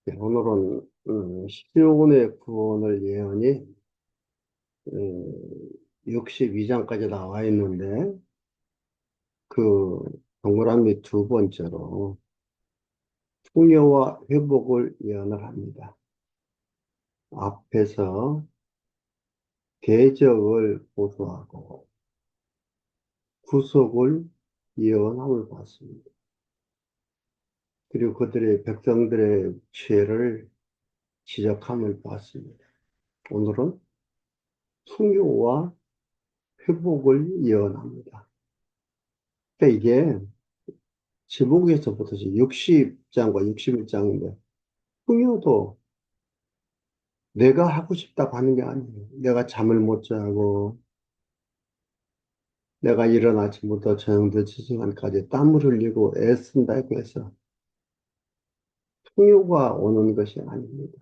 네, 오늘은 시온의 구원을 예언이 62장까지 나와 있는데 그 동그라미 두 번째로 풍요와 회복을 예언을 합니다. 앞에서 대적을 보수하고 구속을 예언함을 봤습니다. 그리고 그들의 백성들의 죄를 지적함을 봤습니다. 오늘은 풍요와 회복을 예언합니다. 그러니까 이게 지붕에서부터 60장과 61장인데, 풍요도 내가 하고 싶다고 하는 게 아니에요. 내가 잠을 못 자고, 내가 이른 아침부터 저녁 늦은 시간까지 땀을 흘리고 애쓴다고 해서 풍요가 오는 것이 아닙니다.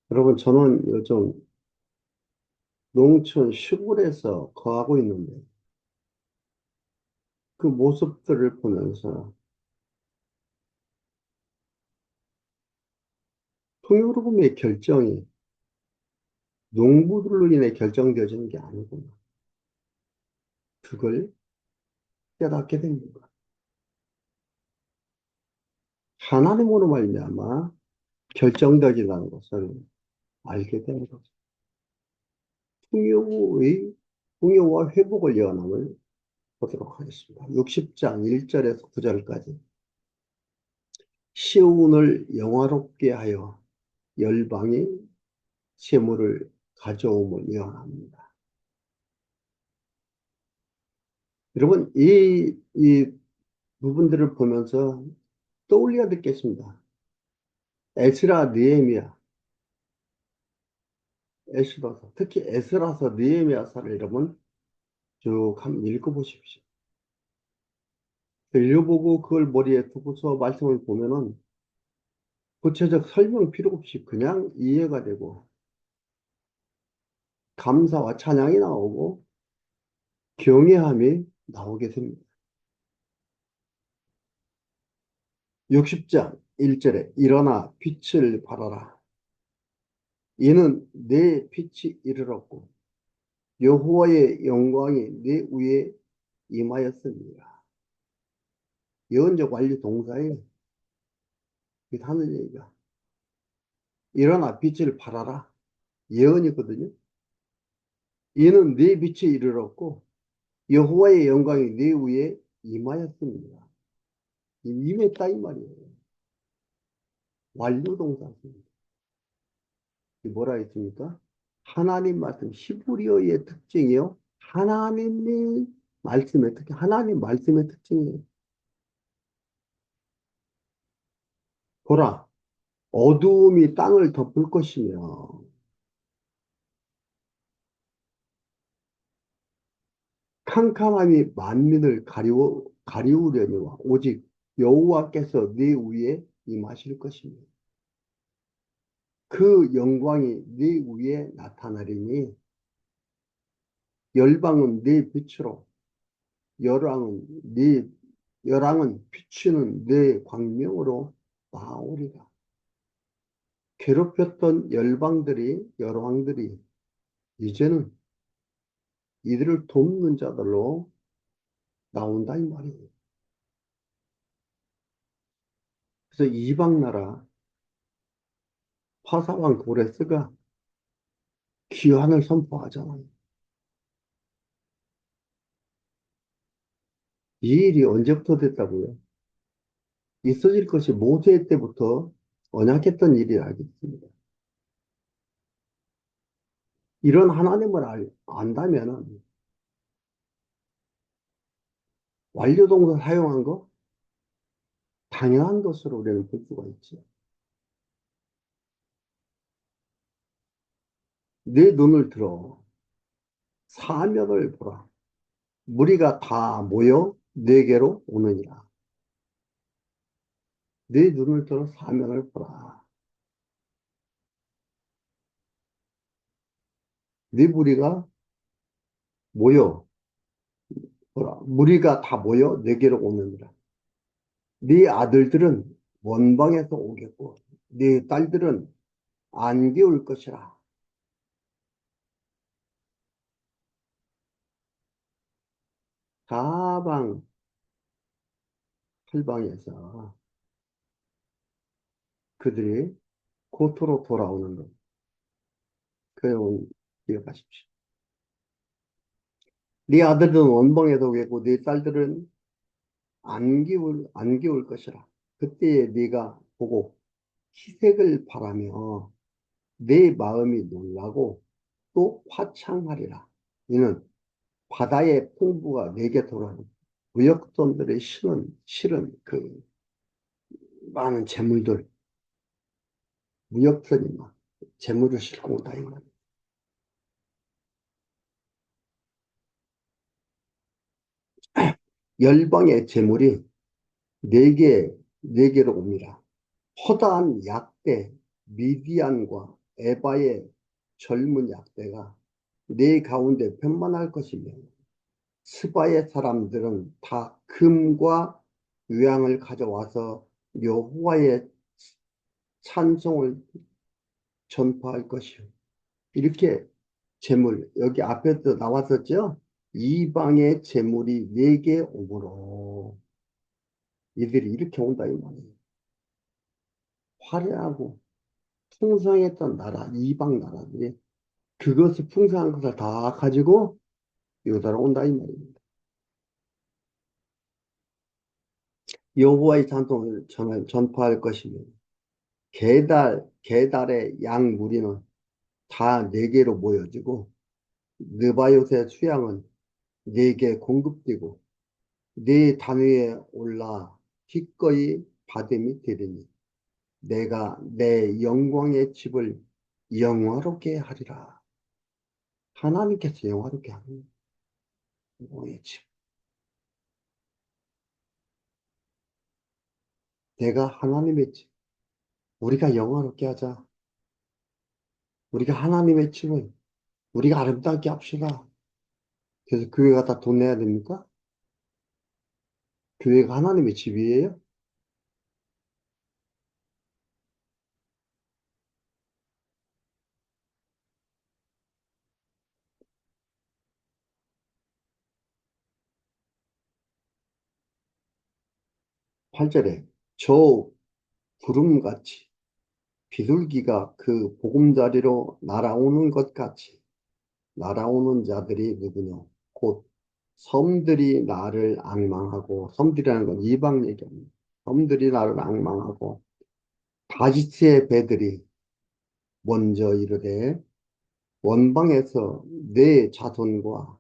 여러분, 저는 요즘 농촌 시골에서 거하고 있는데, 그 모습들을 보면서 풍요로움의 결정이 농부들로 인해 결정되어지는 게 아니구나. 그걸 깨닫게 됩니다. 하나님으로 말미암아 결정되어진다는 것을 알게 되는 거죠. 풍요의, 풍요와 회복을 예언함을 보도록 하겠습니다. 60장 1절에서 9절까지. 시온을 영화롭게 하여 열방이 재물을 가져옴을 예언합니다. 여러분, 이 부분들을 보면서 떠올려야 듣겠습니다. 에스라, 느헤미야, 에스더서, 특히 에스라서, 느헤미야서를 여러분 쭉 한번 읽어보십시오. 읽어보고 그걸 머리에 두고서 말씀을 보면은 구체적 설명 필요 없이 그냥 이해가 되고 감사와 찬양이 나오고 경외함이 나오게 됩니다. 60장 1절에 일어나 빛을 발하라. 이는 내 빛이 이르렀고 여호와의 영광이 내 위에 임하였습니다. 예언적 완료 동사에 하는 얘기가 일어나 빛을 발하라. 예언이거든요. 이는 내 빛이 이르렀고 여호와의 영광이 내 위에 임하였습니다. 임했다 이 말이에요. 완료 동사입니다. 뭐라 했습니까? 하나님 말씀, 히브리어의 특징이요. 하나님의 말씀의 특징, 하나님 말씀의 특징이에요. 보라, 어두움이 땅을 덮을 것이며 캄캄함이 만민을 가리우려니와 오직 여호와께서 네 위에 임하실 것입니다. 그 영광이 네 위에 나타나리니 열방은 네 빛으로 열왕은 네 열왕은 비추는 네 광명으로 나오리라. 괴롭혔던 열왕들이 이제는 이들을 돕는 자들로 나온다 이 말이에요. 그래서 이방 나라 파사왕 고레스가 귀환을 선포하잖아요. 이 일이 언제부터 됐다고요? 있어질 것이 모세 때부터 언약했던 일이 알겠습니다. 이런 하나님을 안다면 완료동사 사용한 거 당연한 것으로 우리는 볼 수가 있죠. 내 눈을 들어 사면을 보라. 무리가 다 모여 내게로 오느니라. 내 눈을 들어 사면을 보라. 네 무리가 모여 보라. 무리가 다 모여 내게로 오느니라. 네 아들들은 원방에서 오겠고 네 딸들은 안 기울 것이라. 사방 팔방에서 그들이 고토로 돌아오는 것. 그걸 기억하십시오. 네 아들은 원방에서 오겠고 네 딸들은 안 기울 것이라. 그때에 네가 보고 희색을 바라며 내 마음이 놀라고 또 화창하리라. 이는 바다의 풍부가 내게 돌아오고 무역돈들의 실은 그 많은 재물들, 무역선이 막 재물을 싣고 온다 이 말이에요. 열방의 재물이 네 개로 옵니다. 허다한 약대 미디안과 에바의 젊은 약대가 네 가운데 편만할 것이며 스바의 사람들은 다 금과 유향을 가져와서 여호와의 찬송을 전파할 것이요. 이렇게 재물, 여기 앞에도 나왔었죠? 이방의 재물이 내게 오므로 이들이 이렇게 온다 이 말이에요. 화려하고 풍성했던 나라, 이방 나라들이 그것을 풍성한 것을 다 가지고 유다로 온다 이 말입니다. 여호와의 찬송을 전파할 것이며 게달의 양 무리는 다 네개로 모여지고 느바요의 수양은 네게 공급되고 네 단위에 올라 기꺼이 받음이 되리니 내가 내 영광의 집을 영화롭게 하리라. 하나님께서 영화롭게 하는 영광의 집. 내가 하나님의 집. 우리가 영화롭게 하자. 우리가 하나님의 집을 우리가 아름답게 합시다. 그래서 교회가 다 돈 내야 됩니까? 교회가 하나님의 집이에요? 8절에 저 구름같이 비둘기가 그 보금자리로 날아오는 것 같이 날아오는 자들이 누구냐? 곧 섬들이 나를 앙망하고 섬들이라는 건 이방 얘기합니다. 섬들이 나를 앙망하고 다시스의 배들이 먼저 이르되 원방에서 내 자손과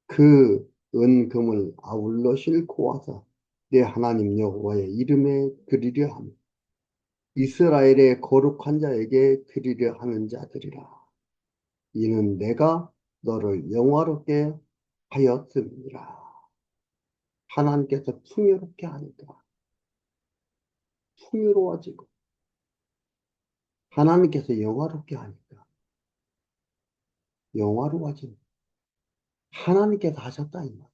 그 은금을 아울러 싣고 와서 내 하나님 여호와의 이름에 드리려 함. 이스라엘의 거룩한 자에게 드리려 하는 자들이라. 이는 내가 너를 영화롭게 하였음이라. 하나님께서 풍요롭게 하니까 풍요로워지고 하나님께서 영화롭게 하니까 영화로워지고 하나님께서 하셨다 이 말.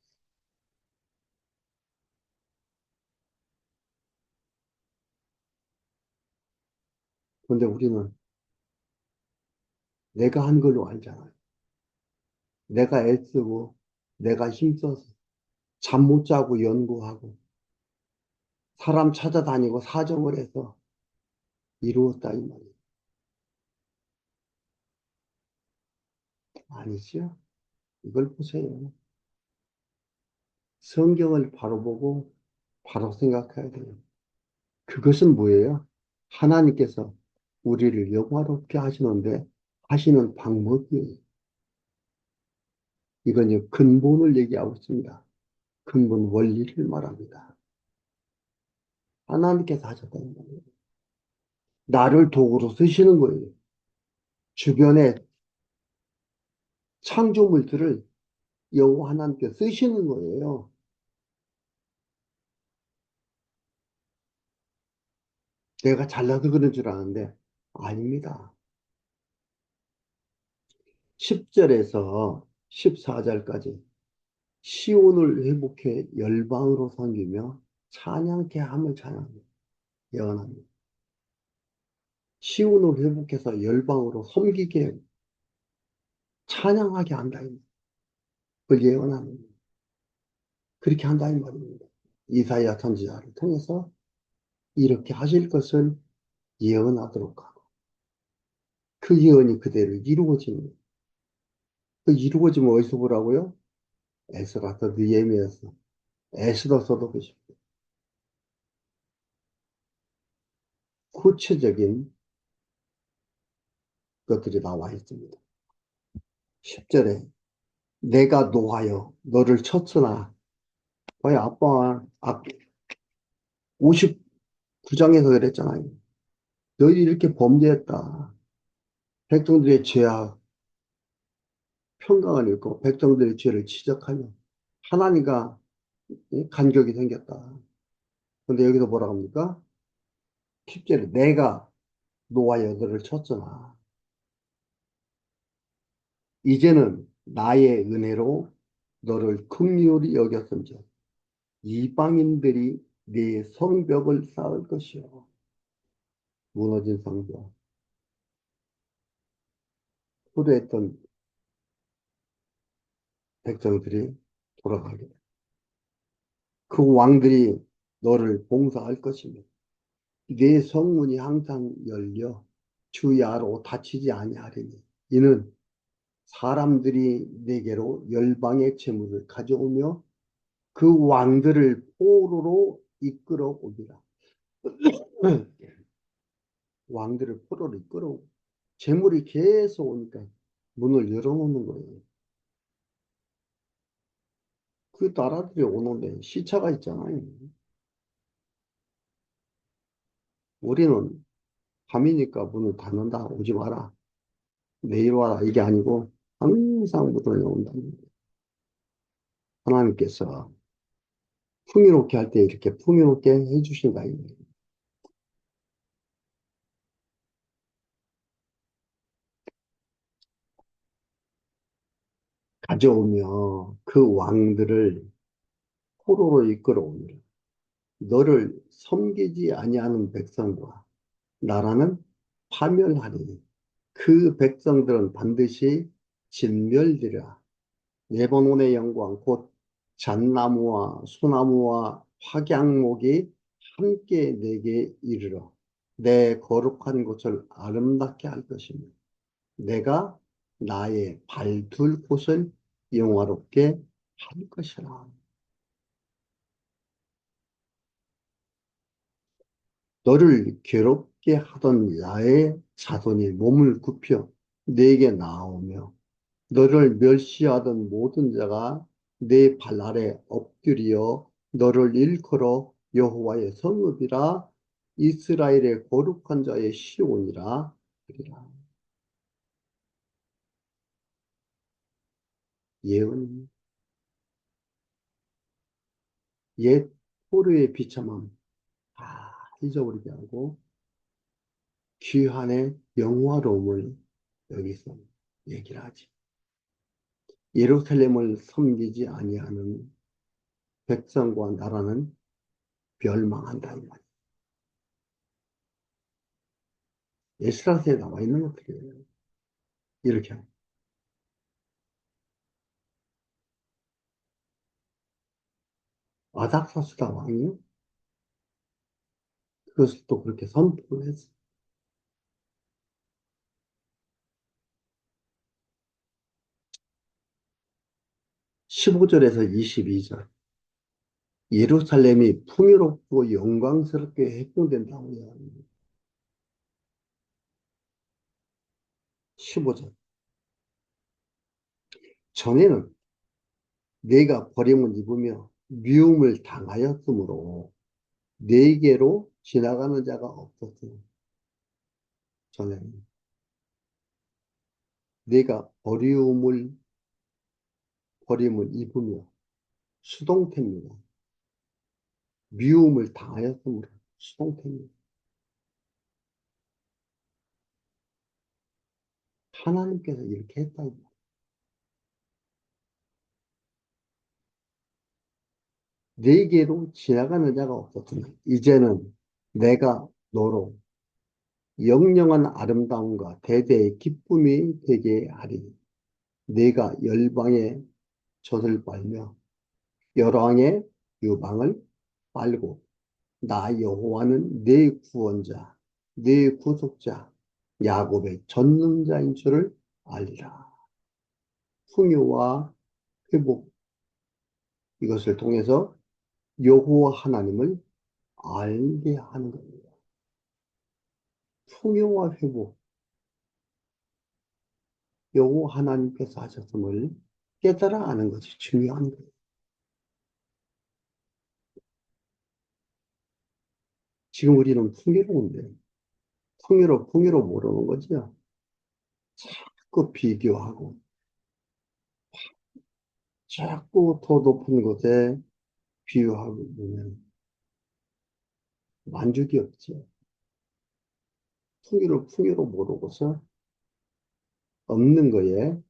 그런데 우리는 내가 한 걸로 알잖아요. 내가 애쓰고 내가 힘써서 잠 못 자고 연구하고 사람 찾아다니고 사정을 해서 이루었다 이 말이에요. 아니죠. 이걸 보세요. 성경을 바로 보고 바로 생각해야 돼요. 그것은 뭐예요? 하나님께서 우리를 영화롭게 하시는데 하시는 방법이에요. 이건 이제 근본을 얘기하고 있습니다. 근본 원리를 말합니다. 하나님께서 하셨다는 거예요. 나를 도구로 쓰시는 거예요. 주변의 창조물들을 여호와 하나님께 쓰시는 거예요. 내가 잘나서 그런 줄 아는데 아닙니다. 10절에서 14절까지 시온을 회복해 열방으로 섬기며 찬양케 함을 찬양합니다. 예언합니다. 시온을 회복해서 열방으로 섬기게 찬양하게 한다. 그걸 예언합니다. 그렇게 한다 이 말입니다. 이사야 선지자를 통해서 이렇게 하실 것을 예언하도록 하고 그 예언이 그대로 이루어집니다. 그 이루어지면 어디서 보라고요? 에스라서 느헤미야서 에스더서도 보십시오. 구체적인 것들이 나와 있습니다. 10절에 내가 노하여 너를 쳤으나 거의 아빠 59장에서 그랬잖아요. 너희 이렇게 범죄했다. 백성들의 죄악 평강을 읽고 백성들의 죄를 지적하며 하나님과 간격이 생겼다. 근데 여기서 뭐라 합니까? 10절에 내가 노와 여들을 쳤으나 이제는 나의 은혜로 너를 긍휼히 여겼은즉 이방인들이 네 성벽을 쌓을 것이요. 무너진 성벽, 후대했던 백성들이 돌아가게 돼. 그 왕들이 너를 봉사할 것이며 네 성문이 항상 열려 주야로 닫히지 아니하리니 이는 사람들이 내게로 열방의 재물을 가져오며 그 왕들을 포로로 이끌어 오리라. 왕들을 포로로 이끌어 오고 재물이 계속 오니까 문을 열어놓는 거예요. 그 나라들이 오는데 시차가 있잖아요. 우리는 밤이니까 문을 닫는다. 오지 마라. 내일 와라. 이게 아니고 항상 문을 열어온다. 하나님께서 풍요롭게 할 때 이렇게 풍요롭게 해주신다. 가져오며 그 왕들을 포로로 이끌어 오니라. 너를 섬기지 아니하는 백성과 나라는 파멸하리니 그 백성들은 반드시 진멸되리라. 레바논의 영광 곧 잣나무와 소나무와 확양목이 함께 내게 이르러 내 거룩한 곳을 아름답게 할 것이며 내가 나의 발둘 곳을 영화롭게 할 것이라. 너를 괴롭게 하던 나의 자손이 몸을 굽혀 내게 나오며 너를 멸시하던 모든 자가 내 발 아래 엎드려 너를 일컬어 여호와의 성읍이라 이스라엘의 거룩한 자의 시온이라 그리라. 예언 옛 포로의 비참함 다 잊어버리게 하고 귀환의 영화로움을 여기서 얘기를 하지. 예루살렘을 섬기지 아니하는 백성과 나라는 멸망한다 이 말이야. 에스라스에 나와 있는 것들이에요. 이렇게 아닥사스다 왕이요. 그것을 또 그렇게 선포를 했어. 15절에서 22절. 예루살렘이 풍요롭고 영광스럽게 회복된다고 이야기합니다. 15절. 전에는 내가 버림을 입으며 미움을 당하였으므로 내게로 지나가는 자가 없었으니 전에는 내가 버림을 입으며 수동태입니다. 미움을 당하였으므로 수동태입니다. 하나님께서 이렇게 했다. 내게로 지나가는 자가 없었으니 이제는 내가 너로 영영한 아름다움과 대대의 기쁨이 되게 하리니 내가 열방의 젖을 빨며 열왕의 유방을 빨고 나 여호와는 내 구원자, 내 구속자, 야곱의 전능자인 줄을 알리라. 풍요와 회복 이것을 통해서 여호와 하나님을 알게 하는 겁니다. 풍요와 회복 여호와 하나님께서 하셨음을 깨달아 아는 것이 중요한 거예요. 지금 우리는 풍요로운데 풍요로 모르는 거죠. 자꾸 비교하고 자꾸 더 높은 곳에 비유하고 보면 만족이 없죠. 풍요로 모르고서 없는 거에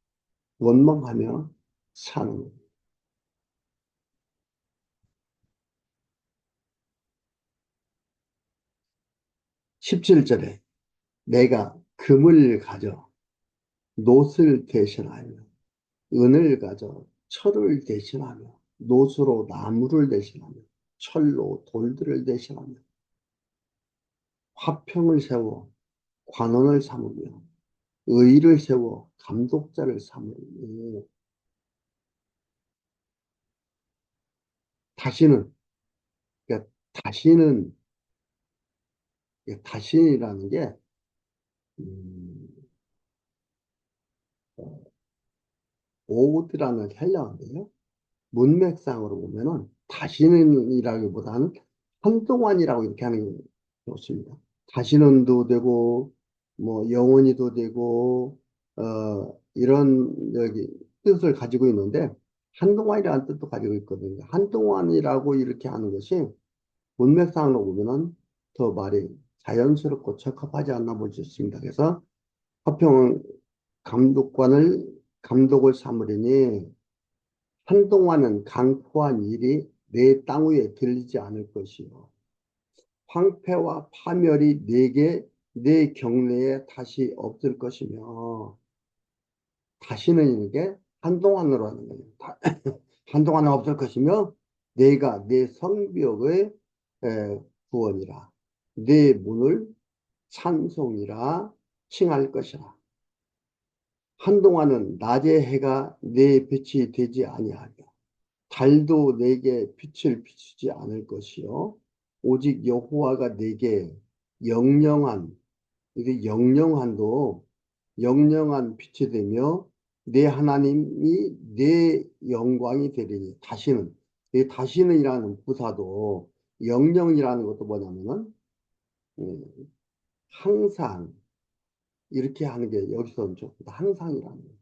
원망하며 사는 거예요. 17절에 내가 금을 가져 노을 대신하며 은을 가져 철을 대신하며 노수로 나무를 대신하며 철로 돌들을 대신하며 화평을 세워 관원을 삼으며 의를 세워 감독자를 삼으니 다시는 그러니까 다시는 다시이라는 게 음, 오드라는 헬라어인데요. 문맥상으로 보면은 다시는이라기보다는 한동안이라고 이렇게 하는 게 좋습니다. 다시는도 되고 뭐 영원히도 되고 이런 여기 뜻을 가지고 있는데 한동안이라는 뜻도 가지고 있거든요. 한동안이라고 이렇게 하는 것이 문맥상으로 보면은 더 말이 자연스럽고 적합하지 않나 볼 수 있습니다. 그래서 화평 감독을 삼으리니 한동안은 강포한 일이 내 땅 위에 들리지 않을 것이요. 황폐와 파멸이 내 경내에 다시 없을 것이며, 다시는 이게 한동안으로 하는 거예요. 한동안은 없을 것이며, 내가 내 성벽의 구원이라, 내 문을 찬송이라 칭할 것이라. 한동안은 낮의 해가 내 빛이 되지 아니하며, 달도 내게 빛을 비추지 않을 것이요 오직 여호와가 내게 영영한 이게 영영한도 영영한 빛이 되며 내 하나님이 내 영광이 되리니 다시는 이 다시는이라는 부사도 영영이라는 것도 뭐냐면은 음, 항상 이렇게 하는 게 여기서 좀 항상이라는 거예요.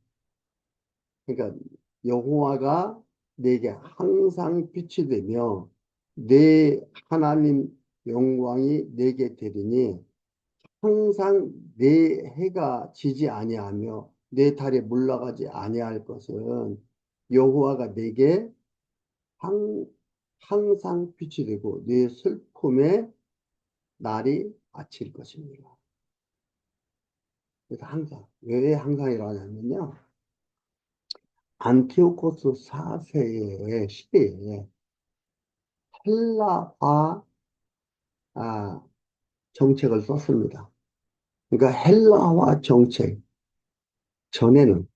그러니까 여호와가 내게 항상 빛이 되며 내 하나님 영광이 내게 되리니 항상 내 해가 지지 아니하며 내 달이 물러가지 아니할 것은 여호와가 내게 항, 항상 빛이 되고 내 슬픔의 날이 아칠 것입니다. 그래서 항상 왜 항상이라고 하냐면요. 안티오코스 4세의 시대에 헬라화 정책을 썼습니다. 그러니까 헬라화 정책 전에는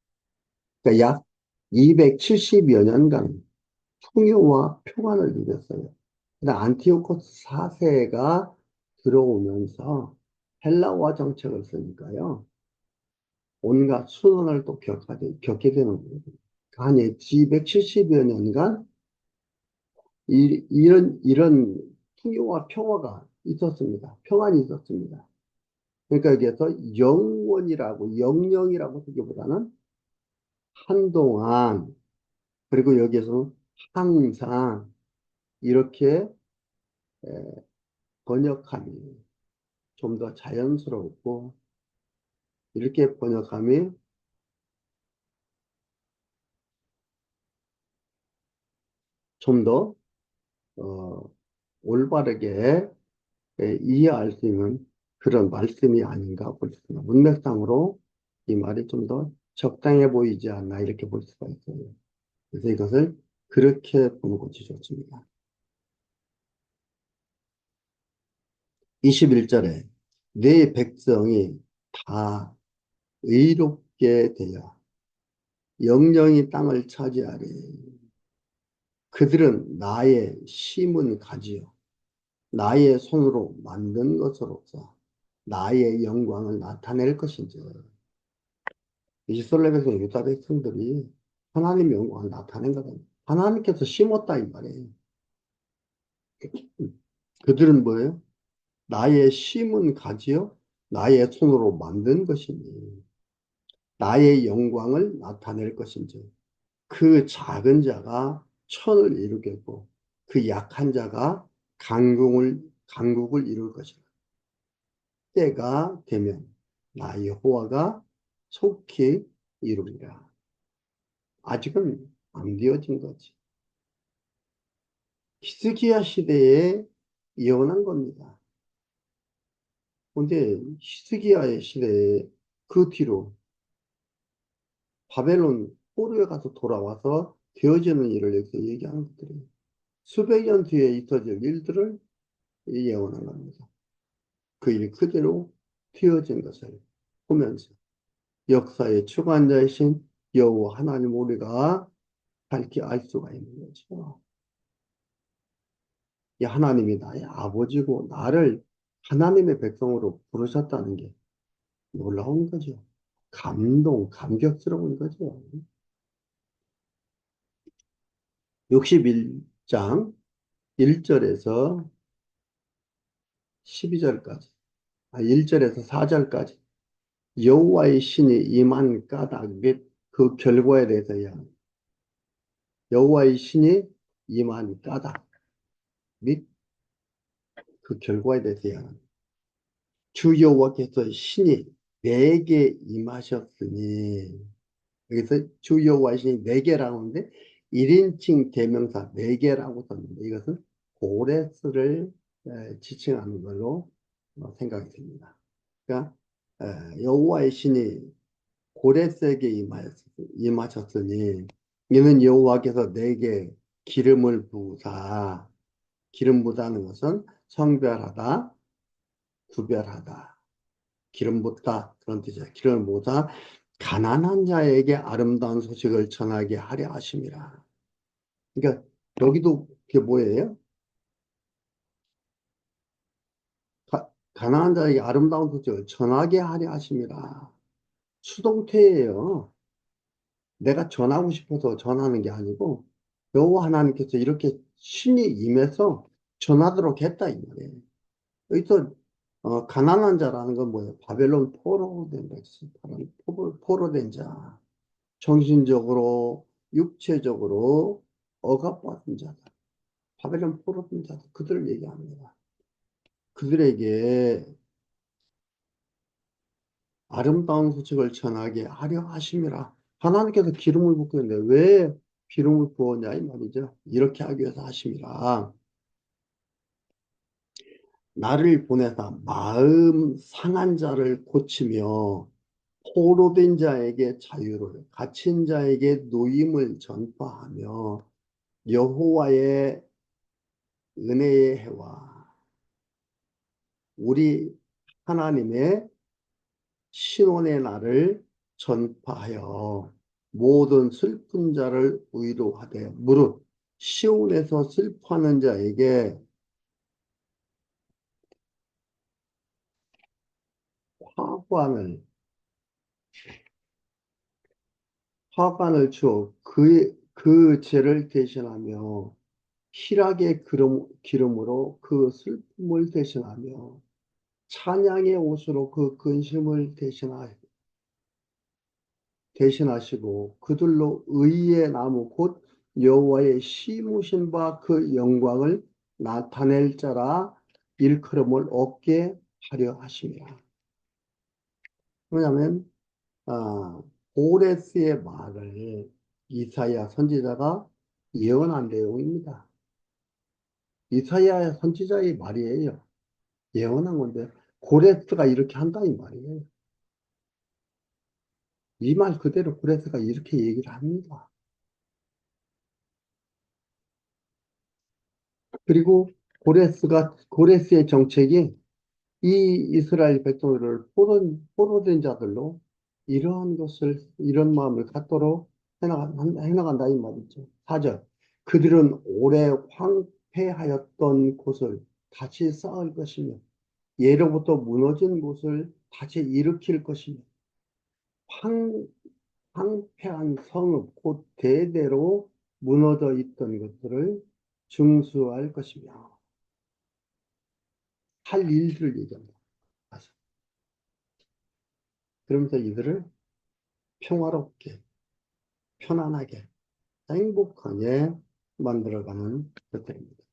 그러니까 약 270여 년간 풍요와 평안을 누렸어요. 근데 안티오코스 4세가 들어오면서 헬라화 정책을 쓰니까요. 온갖 수난을 또 겪게 되는 거예요. 한 270여 년간 이런 풍요와 평화가 있었습니다. 평안이 있었습니다. 그러니까 여기에서 영원이라고, 영영이라고 하기보다는 한동안, 그리고 여기에서 항상 이렇게 번역함이 좀 더 자연스럽고, 이렇게 번역함이 좀 더, 어, 올바르게 이해할 수 있는 그런 말씀이 아닌가 볼 수 있습니다. 문맥상으로 이 말이 좀 더 적당해 보이지 않나 이렇게 볼 수가 있어요. 그래서 이것을 그렇게 보는 것이 좋습니다. 21절에 내 백성이 다 의롭게 되어 영영이 땅을 차지하리. 그들은 나의 심은 가지요 나의 손으로 만든 것으로서 나의 영광을 나타낼 것인지. 이스라엘 백성, 유다 백성들이 하나님의 영광을 나타낸 거다. 하나님께서 심었다 이 말이에요. 그들은 뭐예요? 나의 심은 가지요 나의 손으로 만든 것이니 나의 영광을 나타낼 것인지. 그 작은 자가 천을 이루겠고 그 약한 자가 강국을 이룰 것이라. 때가 되면 나 여호와가 속히 이루리라. 아직은 안 되어진 거지. 히스기야 시대에 예언한 겁니다. 근데 히스기야의 시대에 그 뒤로 바벨론 포로에 가서 돌아와서 되어지는 일을 여기서 얘기하는 것들이 수백 년 뒤에 있어질 일들을 예언한 겁니다. 그 일이 그대로 되어진 것을 보면서 역사의 주관자이신 여호와 하나님 우리가 밝히 알 수가 있는 거죠. 이 하나님이 나의 아버지고 나를 하나님의 백성으로 부르셨다는 게 놀라운 거죠. 감격스러운 거죠. 61장 1절에서 12절까지, 1절에서 4절까지 여호와의 신이 임한 까닭 및 그 결과에 대해서 여호와의 신이 임한 까닭 및 그 결과에 대해서 주 여호와께서 신이 내게 임하셨으니 여기서 주 여호와의 신이 내게라고 하는데 1인칭 대명사 내게라고 썼는데 이것은 고레스를 지칭하는 걸로 생각이 됩니다. 그러니까 여호와의 신이 고레스에게 임하셨으니 이는 여호와께서 내게 기름을 부으사 기름 부다는 것은 성별하다 구별하다 기름 붓다 그런 뜻이야. 기름을 부으사 가난한 자에게 아름다운 소식을 전하게 하려 하심이라. 그러니까 여기도 그게 뭐예요? 가난한 자에게 아름다운 소식을 전하게 하려 하심이라. 수동태예요. 내가 전하고 싶어서 전하는 게 아니고 여호와 하나님께서 이렇게 신이 임해서 전하도록 했다 이 말이에요. 여기서 가난한 자라는 건 뭐예요? 바벨론 포로된 백성, 포로된 자, 정신적으로, 육체적으로 억압받은 자다. 바벨론 포로된 자다. 그들을 얘기합니다. 그들에게 아름다운 소식을 전하게 하려 하심이라. 하나님께서 기름을 붓고 있는데 왜 기름을 부었냐 이 말이죠. 이렇게 하기 위해서 하심이라. 나를 보내사 마음 상한 자를 고치며 포로된 자에게 자유를 갇힌 자에게 노임을 전파하며 여호와의 은혜의 해와 우리 하나님의 신원의 날을 전파하여 모든 슬픈 자를 위로하되 무릇 시온에서 슬퍼하는 자에게 화관을 주어 그 죄를 대신하며 희락의 기름으로 그 슬픔을 대신하며 찬양의 옷으로 그 근심을 대신하시고 그들로 의의 나무 곧 여호와의 심으신 바 그 영광을 나타낼 자라 일컬음을 얻게 하려 하심이라. 왜냐하면 고레스의 말을 이사야 선지자가 예언한 내용입니다. 이사야 선지자의 말이에요. 예언한 건데, 고레스가 이렇게 한다, 이 말이에요. 이 말 그대로 고레스가 이렇게 얘기를 합니다. 그리고 고레스의 정책이 이 이스라엘 백성들을 포로된 자들로 이런 마음을 갖도록 해나간다, 이 말이죠. 4절. 그들은 오래 황폐하였던 곳을 다시 쌓을 것이며, 예로부터 무너진 곳을 다시 일으킬 것이며, 황, 황폐한 성읍, 곧 대대로 무너져 있던 것들을 증수할 것이며, 할 일들을 얘기합니다. 그러면서 이들을 평화롭게, 편안하게, 행복하게 만들어가는 것들입니다.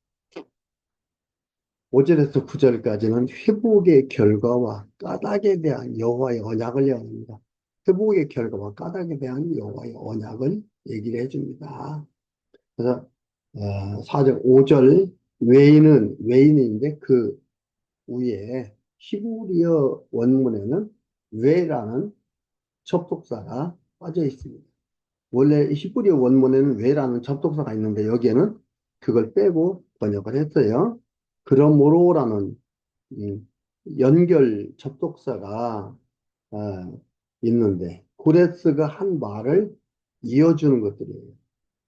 5절에서 9절까지는 회복의 결과와 까닭에 대한 여호와의 언약을 얘기합니다. 회복의 결과와 까닭에 대한 여호와의 언약을 얘기를 해줍니다. 그래서 4절, 5절 외인인데 그 위에 히브리어 원문에는 외라는 접속사가 빠져 있습니다. 원래 히브리어 원문에는 왜라는 접속사가 있는데 여기에는 그걸 빼고 번역을 했어요. 그러므로라는 이 연결 접속사가 있는데 고레스가 한 말을 이어주는 것들이에요.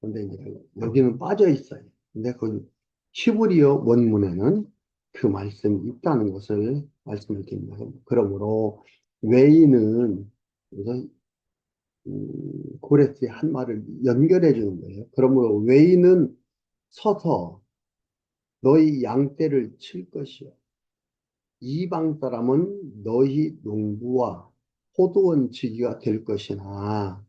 근데 이제 여기는 빠져 있어요. 근데 그 히브리어 원문에는 그 말씀이 있다는 것을 말씀을 드립니다. 그러므로 외인은 고레스의 한 말을 연결해 주는 거예요. 그러므로 외인은 서서 너희 양떼를 칠 것이요. 이방 사람은 너희 농부와 포도원 지기가 될 것이나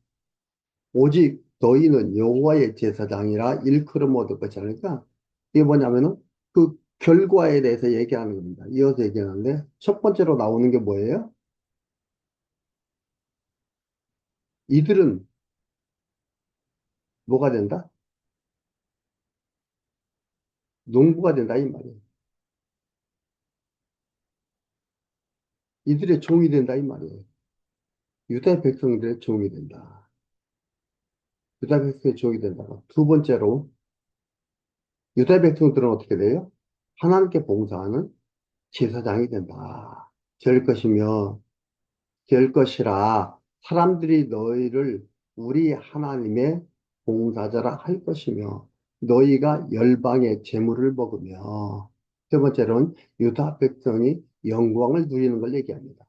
오직 너희는 여호와의 제사장이라 일컬음 얻을 것이 아니까 이게 뭐냐면은 그 결과에 대해서 얘기하는 겁니다. 이어서 얘기하는데 첫 번째로 나오는 게 뭐예요? 이들은 뭐가 된다? 농부가 된다 이 말이에요. 이들의 종이 된다 이 말이에요. 유다 백성들의 종이 된다. 유다 백성의 종이 된다고. 두 번째로, 유다 백성들은 어떻게 돼요? 하나님께 봉사하는 제사장이 된다. 될 것이며, 될 것이라 사람들이 너희를 우리 하나님의 봉사자라 할 것이며, 너희가 열방의 재물을 먹으며, 세 번째로는 유다 백성이 영광을 누리는 걸 얘기합니다.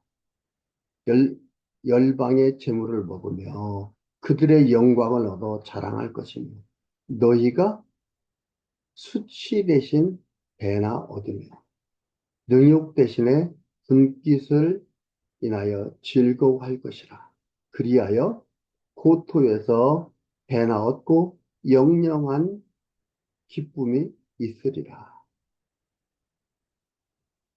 열, 열방의 재물을 먹으며 그들의 영광을 얻어 자랑할 것이며 너희가 수치 대신 배나 얻으며 능욕 대신에 분깃을 인하여 즐거워할 것이라. 그리하여 고토에서 배나 얻고 영영한 기쁨이 있으리라.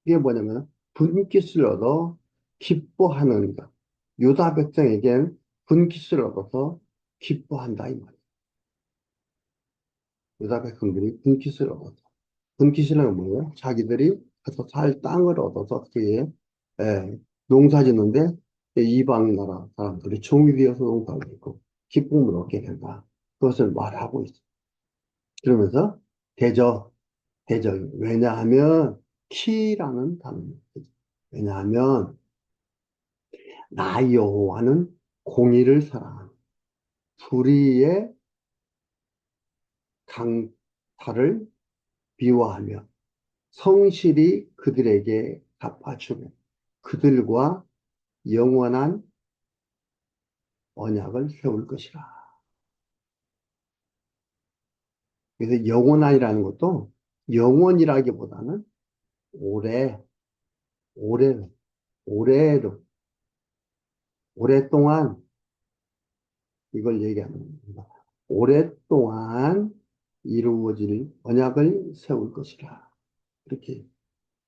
이게 뭐냐면 분깃을 얻어 기뻐하는 것. 유다 백성에겐 분깃을 얻어서 기뻐한다 이 말이에요. 유다 백성들이 분깃을 얻어서. 분깃이라는 뭐예요? 자기들이 가서 살 땅을 얻어서 그에 농사 짓는데 이방 나라 사람들이 종이 되어서 농사를 짓고 기쁨을 얻게 된다. 그것을 말하고 있어요. 그러면서 대적, 대적. 왜냐하면 키라는 단어입니다. 왜냐하면 나 여호와는 공의를 사랑하는 불의의 강탈을 비워하며 성실히 그들에게 갚아주고 그들과 영원한 언약을 세울 것이라. 그래서 영원한이라는 것도 영원이라기보다는 오래, 오래, 오래로, 오랫동안 이걸 얘기하는 겁니다. 오랫동안 이루어질 언약을 세울 것이라. 이렇게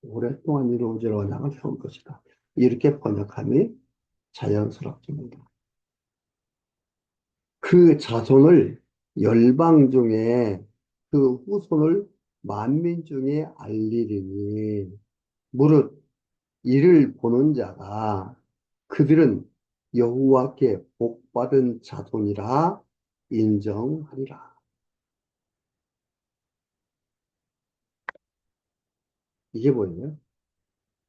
오랫동안 이루어질 언약을 세울 것이다. 이렇게 번역함이 자연스럽습니다. 그 자손을 열방 중에 그 후손을 만민 중에 알리리니 무릇 이를 보는 자가 그들은 여호와께 복받은 자손이라 인정하리라. 이게 뭐예요?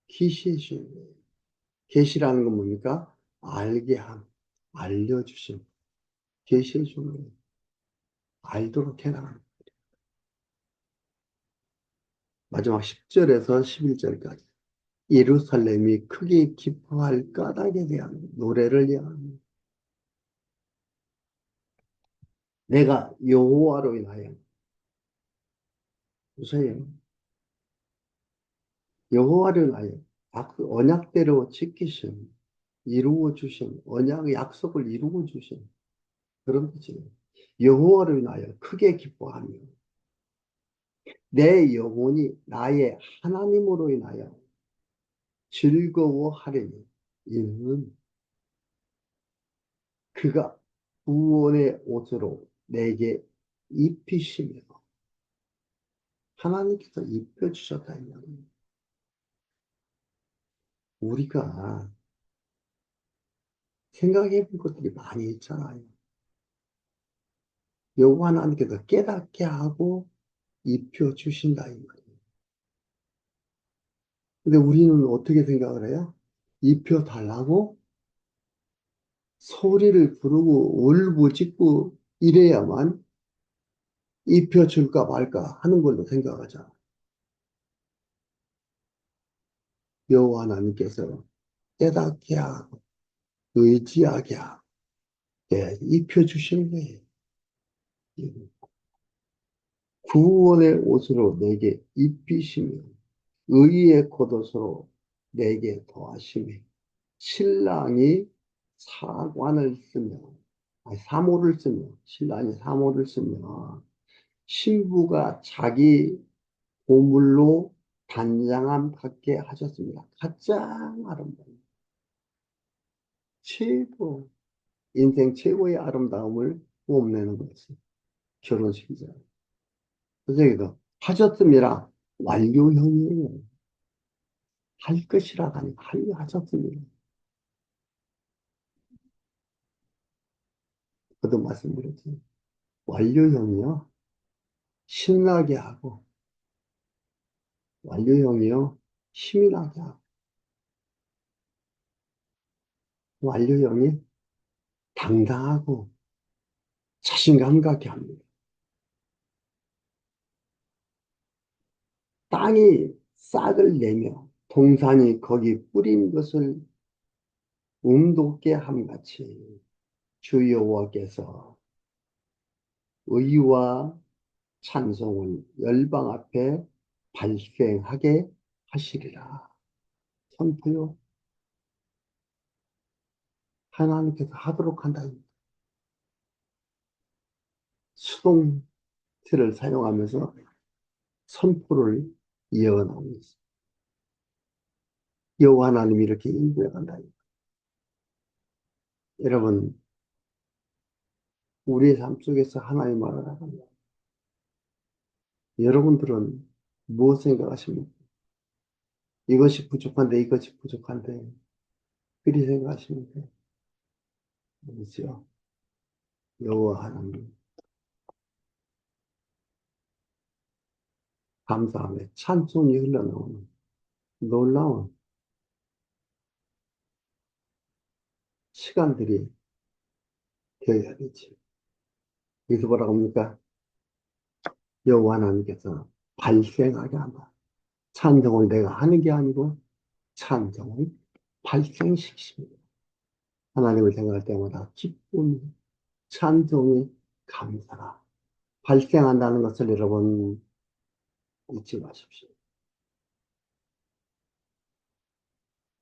계시의 주인. 계시라는 건 뭡니까? 알게 함, 알려주심. 계시의 주인. 알도록 해나가는. 마지막 10절에서 11절까지. 예루살렘이 크게 기뻐할 까닭에 대한 노래를 예언합니다. 내가 여호와로 인하여 보세요. 여호와로 인하여 언약대로 지키신 이루어 주신 언약의 약속을 이루어 주신 그런 뜻이에요. 여호와로 인하여 크게 기뻐하며 내 영혼이 나의 하나님으로 인하여 즐거워하리니 이는 그가 구원의 옷으로 내게 입히시며 하나님께서 입혀주셨다 이 말이에요. 우리가 생각해 볼 것들이 많이 있잖아요. 여호와 하나님께서 깨닫게 하고 입혀주신다 이 말이에요. 근데 우리는 어떻게 생각을 해요? 입혀달라고 소리를 부르고 울부짖고 이래야만 입혀줄까 말까 하는 걸로 생각하잖아. 여호와 하나님께서 깨닫게 하고 의지하게 하고 입혀주시는 거예요. 구원의 옷으로 내게 입히시며 의의 겉옷으로 내게 더하시며 신랑이 사관을 쓰며 사모를 쓰며 신랑이 사모를 쓰며 신부가 자기 보물로 단장함 갖게 하셨습니다. 가장 아름다운 최고 인생 최고의 아름다움을 뽐내는 것이 결혼식이죠. 그래서 하셨습니다. 완료형이에요. 할 것이라 하니 하셨습니다. 그도 말씀드렸지. 완료형이요. 신나게 하고 완료형이요. 힘이 나게 하고 완료형이 당당하고 자신감 갖게 합니다. 땅이 싹을 내며 동산이 거기 뿌린 것을 움돋게 함같이 주 여호와께서 의와 찬송을 열방 앞에 발생하게 하시리라. 선포요. 하나님께서 하도록 한다. 수동태를 사용하면서 선포를 이어나오고 있습니다. 여호와 하나님이 이렇게 인도해 간다. 여러분, 우리의 삶 속에서 하나님 말을 하간다. 여러분들은 무엇 생각하십니까? 이것이 부족한데, 이것이 부족한데, 그리 생각하십니까? 아니죠. 여호와 하나님, 감사함에 찬송이 흘러나오는 놀라운 시간들이 되어야 되지. 여기서 뭐라고 합니까? 여호와 하나님께서 발생하게 한다. 찬송을 내가 하는 게 아니고 찬송을 발생시키십니다. 하나님을 생각할 때마다 기쁨이, 찬송이, 감사가 발생한다는 것을 여러분 잊지 마십시오.